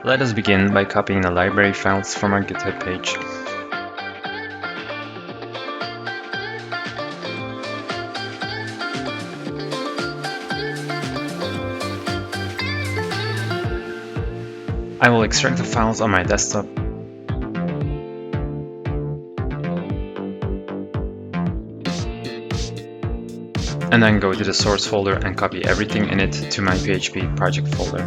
Let us begin by copying the library files from our GitHub page. I will extract the files on my desktop. And then go to the source folder and copy everything in it to my PHP project folder.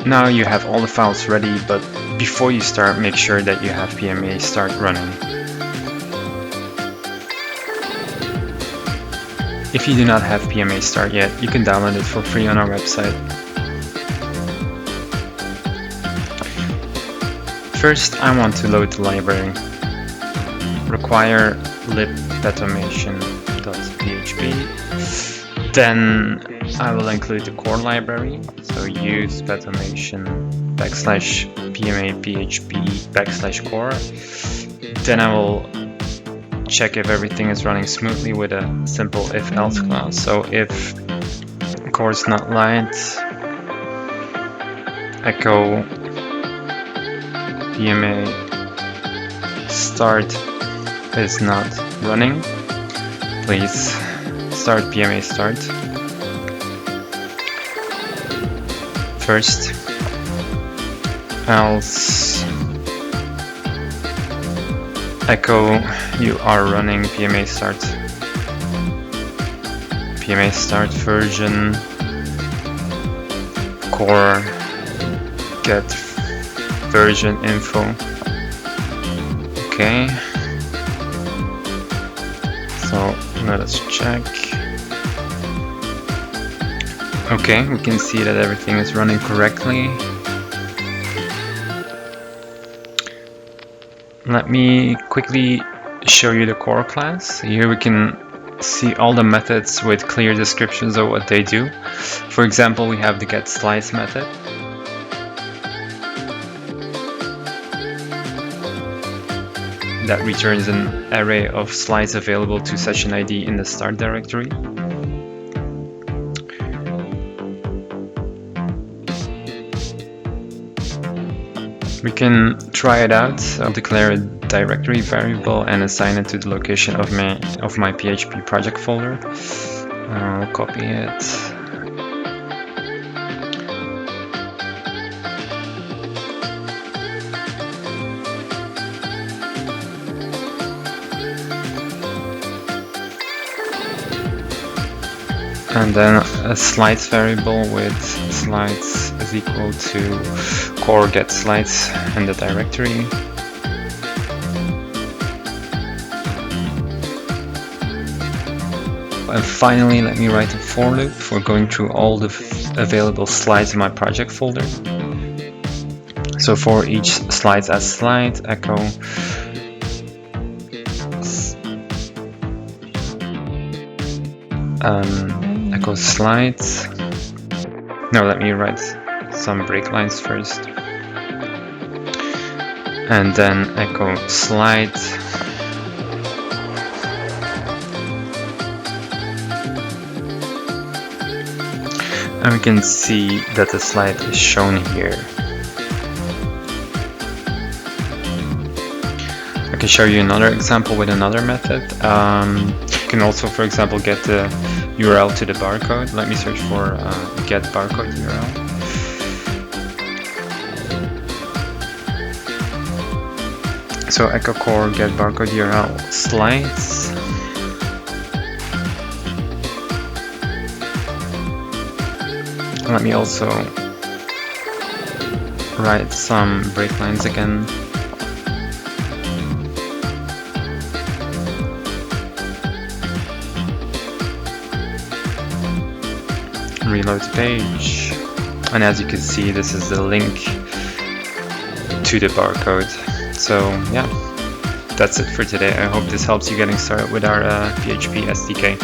Now you have all the files ready, but before you start, make sure that you have PMA start running. If you do not have PMA start yet, you can download it for free on our website. First, I want to load the library. Require lib pathomation.php. Then I will include the core library, so use pathomation /pma php /core. Then I will check if everything is running smoothly with a simple if-else clause. So if core is not light, echo PMA start is not running, please start PMA start. First, else echo you are running PMA start. PMA start version core get version info. Okay, so let us check. Okay, we can see that everything is running correctly. Let me quickly show you the core class. Here we can see all the methods with clear descriptions of what they do. For example, we have the getSlides method. That returns an array of slides available to session ID in the start directory. We can try it out. I'll declare a directory variable and assign it to the location of my PHP project folder. I'll copy it. And then a slides variable with slides is equal to core get slides in the directory. And finally, let me write a for loop for going through all the available slides in my project folder. So for each slides as slide, echo echo slides. No, let me write some breaklines first. And then echo slide. And we can see that the slide is shown here. I can show you another example with another method. You can also, for example, get the URL to the barcode. Let me search for get barcode URL. So echo core get barcode URL slides. Let me also write some breaklines again. Reload the page, and as you can see, this is the link to the barcode. So yeah, that's it for today. I hope this helps you getting started with our PHP SDK.